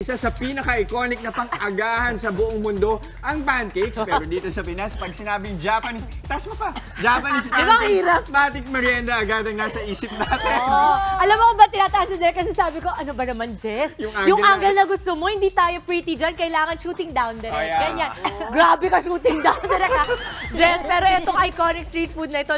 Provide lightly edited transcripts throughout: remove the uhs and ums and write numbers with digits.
isa sa pinaka-iconic na pang-agahan sa buong mundo, ang pancakes. Pero dito sa Pinas, pag sinabing Japanese, taas mo pa, Japanese pancakes, matik merienda agad ang nasa isip natin. Alam mo kung ba tinataas din kasi sabi ko, ano ba naman, Jess? Yung angle na gusto mo, hindi tayo pretty dyan, kailangan shooting down direct. Ganyan. Grabe ka shooting down direct ha. Jess, pero itong iconic street food na ito,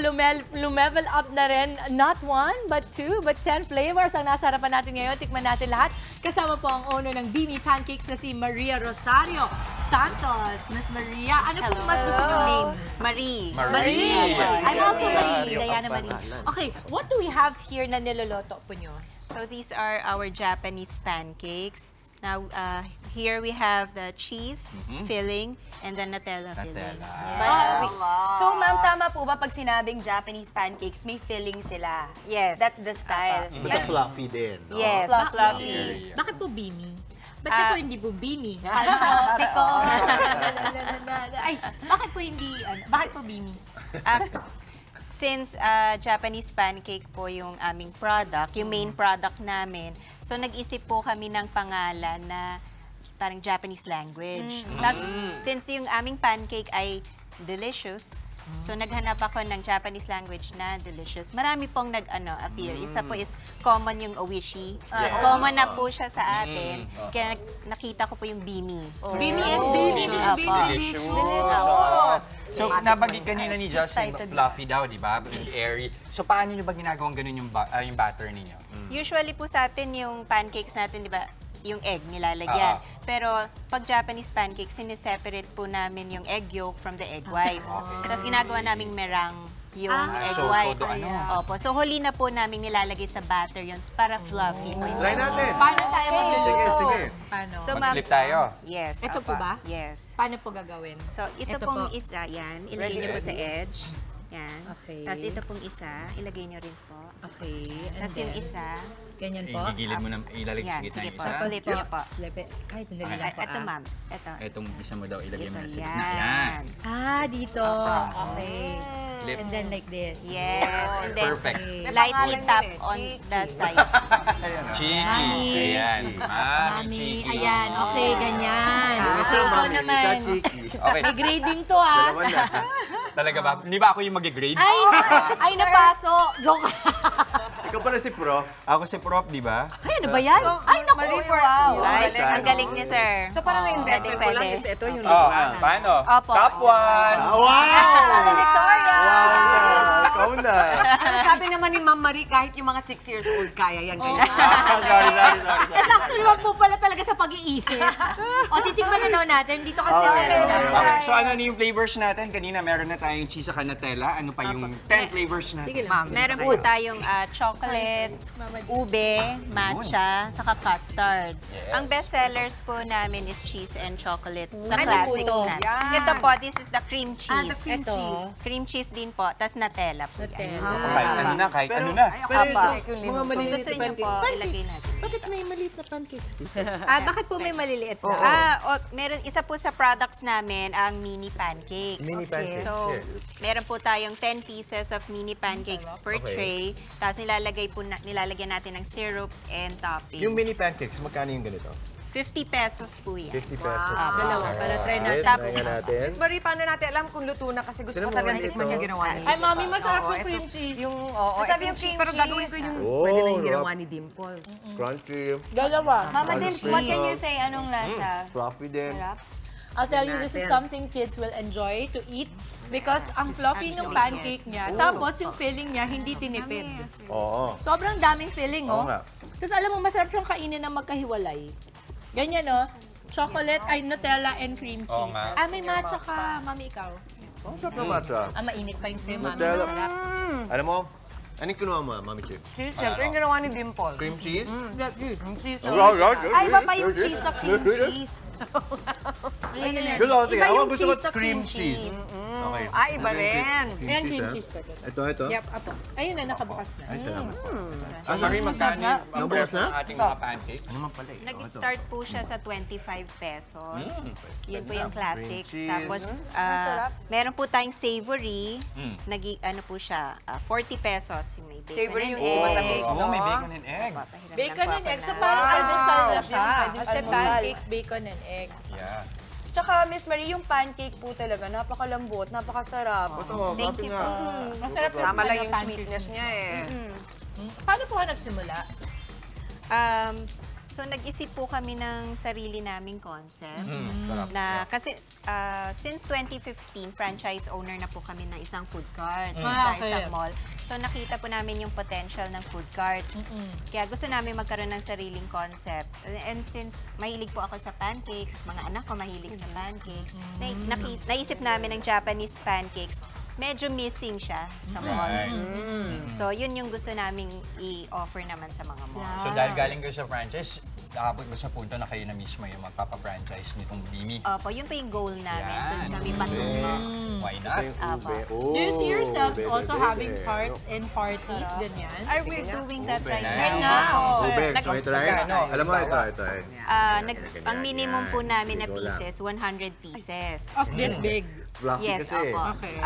lumevel up na rin. Not 1, but 2, but 10 flavors ang nasa harapan natin ngayon. Tikman natin lahat. Kasama po ang owner ng Bimi Pancakes na si Maria Rosario Santos. Miss Maria, ano po mas gusto niyong name? Marie. Marie. I'm also Marie. Diana Marie. Okay, what do we have here na niloloto po nyo? So these are our Japanese pancakes. Now, here we have the cheese filling and the Nutella filling. So, ma'am, tama po ba pag sinabing Japanese pancakes, may filling sila? Yes. That's the style. Basta fluffy din. No? Yes, fluffy. Bakit po Bimi? Bakit po hindi po Bimi? Because... Ay, bakit po hindi... Bakit po Bimi? Since Japanese pancake po yung aming product, yung main product namin, so nag-isip po kami ng pangalan na parang Japanese language. Tapos, since yung aming pancake ay delicious, so naghanap ako ng Japanese language na delicious. Marami pong nag-appear. Isa po is common yung owishi. Common na po siya sa atin. Kaya nakita ko po yung bimi. Bimi is delicious. So, nabanggit kanina ni Justin, fluffy daw, di ba? Airy. So, paano nyo ba ginagawang ganun yung batter ninyo? Usually po sa atin yung pancakes natin, di ba? Yung egg nilalagyan. Pero pag Japanese pancakes, sineseparate po namin yung egg yolk from the egg whites. Tapos ginagawa naming meringue yung egg whites. Opo. So huli na po namin nilalagay sa batter yun para fluffy. Try natin. Paano tayo magluluto? Sige. Paano? So, Mag-flip tayo. Yes. Ito po ba? Yes. Paano po gagawin? So ito pong isa, yan. Ilagay niyo po sa edge. Yan. Okay. Tapos ito pong isa, ilagay niyo rin po. Okay. Tapos yung isa, Ganyan po? Igigilid mo na, ilalagay sa yan. gitna Sige yung po. isa. Flip niyo po. Ay, dali lang po. Ito ma'am. Ito. Itong isa mo daw, ilagay mo na sa Ito, gitna. Yan. yan. Dito. Okay. Flip. And then like this. Yes. And then, Perfect. lightly tap on the sides. Cheeky. Mami. Ayan. Mami, cheeky. ayan. Okay, ganyan. Okay, ito naman. Isa cheeky. Okay. May grading to ah. Dalawa na. Talaga ba? Hindi ba ako yung mag-grade? Ay, napaso. Joke. Ikaw pala si Prof. Ako si Prof, di ba? Ay, ano ba yan? Ay, naku, wow. Ay, ang galing niya, sir. So, parang investment ko lang is ito yung Oh, paano? Opo. Top 1! Wow! Victoria! Ikaw na. Sabi naman ni Ma'am Marie, kahit yung mga 6 years old, kaya yan kayo. Sorry. Sakto naman po pala talaga sa pag-iisip. O, titikman na daw natin. Dito kasi meron na. Okay, so ano yung flavors natin? Kanina meron na tayong cheese sa Nutella. Ano pa yung 10 flavors natin? Meron po tayong chocolate, ube, matcha, saka custard. Ang best sellers po namin is cheese and chocolate sa classics natin. Ito po, this is the cream cheese. Ito. Cream cheese din po, tas Nutella po. yan. Kahit ano na. Pero Apa. ito, mga Kung maliliit gusto na niyo po, pancake. ilagay natin. Bakit may maliit na pancakes dito? Bakit po may maliliit na? Meron isa po sa products namin ang mini pancakes. Mini pancakes, So, yeah. meron po tayong 10 pieces of mini pancakes per tray. Tapos nilalagyan natin ng syrup and toppings. Yung mini pancakes, magkano yung ganito? 50 pesos po yan. 50 pesos. Dalawa, para try natin. Try nga natin. Miss Marie, paano natin alam kung luto na? Kasi gusto ko talagang tikman yung ginawa niya. Ay, mami, masarap yung cream cheese. Sabi yung cream pero gagawin ko yung Oh, pwede na yung ginawa ni Dimples. Crunchy. Dalawa. Mama Dimps, what can you say? Anong lasa? Fluffy din. I'll tell you, this is something kids will enjoy to eat because ang fluffy ng pancake niya, tapos yung filling niya hindi tinipid. Oo. Sobrang daming filling, Oo oh. nga. Tapos alam mo, masarap siyang kainin na magkahiwalay. Ganyan, oh. Chocolate, ay Nutella and cream cheese. May matcha ka. Mami, ikaw. Ang sarap na matcha. Mainit pa yung sa'yo, mami. Nutella. Masarap. Alam mo, anong kinuha mo, Mami Chip? Cheese, syempre yung ginawa ni Dimples. Cream cheese? Cream cheese. Ay, iba pa yung cheese sa cream cheese. Gusto ko, sige. Iba Ako yung gusto ko cheese sa cream cream cheese. Okay. Iba rin. Ayan, cream cheese to. Ito. Yep, apo. Ayun na, nakabukas na. Ay, salamat po. Marie, magkano ang Naubos presyo na? ng ating mga pancakes? Ano man pala eh. Nag-start po siya sa 25 pesos. Yun po yung classics. Cream cheese. Tapos, meron po tayong savory. Ano po siya, 40 pesos. Yung may bacon Savory and yung egg. malamig, Oo, no? may bacon and egg. Papahiram Bacon lang and po egg. So, ako parang na- pandesal na siya. Pwede Kasi almusal. pancakes, bacon and egg. Yeah. Tsaka, Miss Marie, yung pancake po talaga, napakalambot, napakasarap. Thank you po. Masarap Tama lang yung pancake. sweetness niya eh. Paano po ka nagsimula? So, nag-isip po kami ng sarili naming concept. Sarap. Na, kasi, since 2015, franchise owner na po kami ng isang food cart Ah, sa okay. isang mall. So, nakita po namin yung potential ng food carts. Kaya gusto namin magkaroon ng sariling concept. And since mahilig po ako sa pancakes, mga anak ko mahilig sa pancakes, naisip namin ng Japanese pancakes, medyo missing siya sa mall. So, yun yung gusto naming i-offer naman sa mga mall. So dahil galing ko sa franchise, nakabot ko sa punto na kayo na mismo yung magpapa-franchise nitong Bimi. Opo, yun po yung goal namin. Yan. Doon kami patungo. Why not? Apo. Do you see yourselves also having carts and parties, ganyan? Are we doing that right Right now? Ube, Nag- so ito right? Alam mo, ito. ang minimum po namin na pieces, 100 pieces. Of this big. Fluffy Yes, kasi. opo. Okay.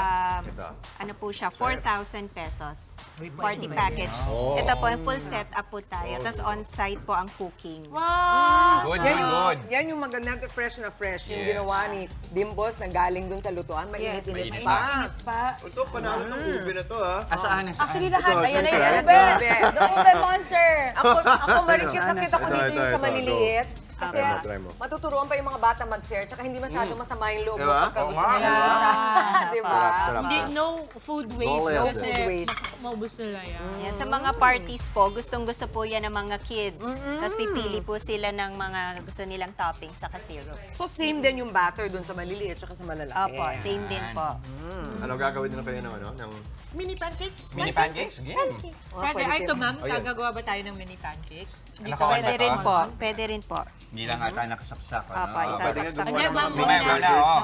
Ano po siya, 4,000 pesos. Party package. Ito po, full setup po tayo. Tapos on-site po ang cooking. Wow! Good, good. Yan yung maganda, fresh na fresh. Yung Yeah. ginawa ni Dimples na galing dun sa lutuan. Mainit Mainit-init pa. Pa. Ito, panalo ng ube na to, ha? Asaan? Actually, lahat. Ito, Ayan na ito, yun. ito. The Ube Monster. Ako marikit na kita ko dito yung sa Ito. maliliit. Kasi Try mo. matuturuan pa yung mga bata mag-share. Tsaka hindi masyadong masama yung loob mo Diba? pagka gusto Oo nga. nila isa. Diba? Sarap. Hindi, no food waste. Solid. Kasi No food waste. maubos nila yan. Yan, sa mga parties po, gustong-gusto po yan ng mga kids. Tapos pipili po sila ng mga gusto nilang toppings sa syrup. So same din yung batter dun sa maliliit tsaka sa malalaki. Opo, same din po. Ano gagawin din kayo ng ano? Ng Mini pancakes? Mini pancakes? Game. Pwede. Ay, ito ma'am, Oh, yan. gagawa ba tayo ng mini pancake? Pwede rin po. Pwede rin po. Hindi lang ata nakasaksak. Opo, pwede nga isasaksak. gumawa ng ma'am, mga muna. Wala, oo.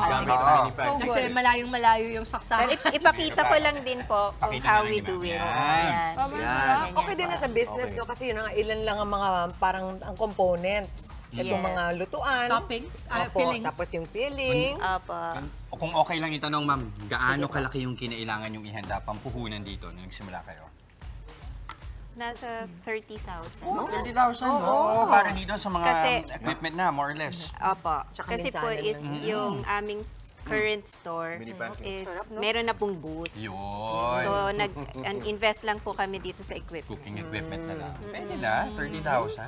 Oo. Kasi malayong-malayo yung saksak. Pero ipakita ko lang din po kung Pakita how na lang we yun, do ma'am. it. Yan. Ayan. Okay din na sa business, no? Kasi yun, ilan lang ang mga parang ang components. Itong Yes. mga lutuan. Toppings, Opo, fillings. Tapos yung fillings. Opo. Kung okay lang itanong, ma'am, gaano kalaki yung kinailangan yung ihanda pampuhunan dito nung nagsimula kayo? Nasa 30,000. 30,000? Oo, parang dito sa mga Kasi- equipment na, more or less. Opo. Tsaka Kasi po minsanan is yung aming current store is meron na pong booth. Yun. So, invest lang po kami dito sa equipment. Cooking equipment na lang. Pwede na, 30,000.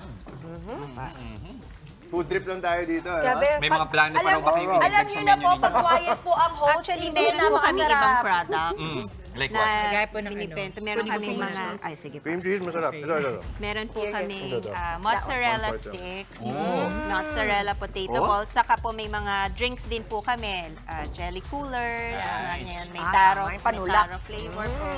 Food trip lang tayo dito, ha? May mga plano pa raw ba kayo Alam idagdag niyo sa na menu po, ninyo? pag quiet po ang host, Actually, hindi meron po kami napakasarap. ibang products Like na what? Gaya po ng ano. binibenta. Meron kami mga... Ay, sige po. Cream cheese, masarap. Ito. Meron po kami mozzarella sticks, mozzarella potato balls, saka po may mga drinks din po kami. Jelly coolers, ganyan. May taro, tama, yung panulak. flavor po.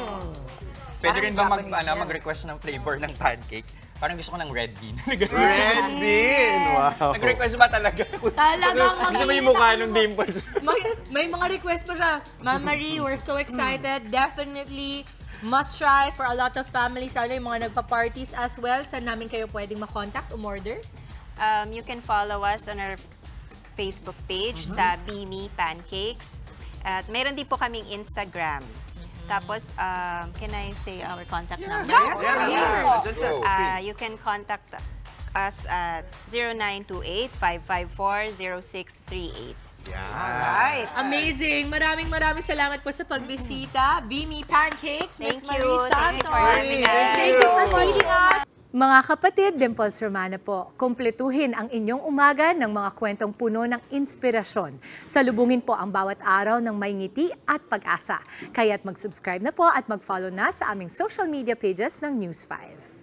Pwede rin ba Japanese yan. mag-request ng flavor ng pancake? Parang gusto ko ng red bean. Red bean! Wow. Nag-request ba talaga? Talagang Gusto mo yung mukha ng dimples? may mga request pa siya. Ma'am Marie, we're so excited. Definitely must try for a lot of families. Lalo yung mga nagpa-parties as well. Saan namin kayo pwedeng makontact, umorder? You can follow us on our Facebook page sa Bimi Pancakes. At meron din po kaming Instagram. Tapos, can I say our contact number? You can contact us at 0928-554-0638. Alright. Amazing. Maraming salamat po sa pagbisita. Bimi Pancakes, Miss Thank you. Marie Thank you Santos. for having us. Thank you for feeding us. Mga kapatid, Dimples Romana po, kumpletuhin ang inyong umaga ng mga kwentong puno ng inspirasyon. Salubungin po ang bawat araw ng may ngiti at pag-asa. Kaya't mag-subscribe na po at mag-follow na sa aming social media pages ng News 5.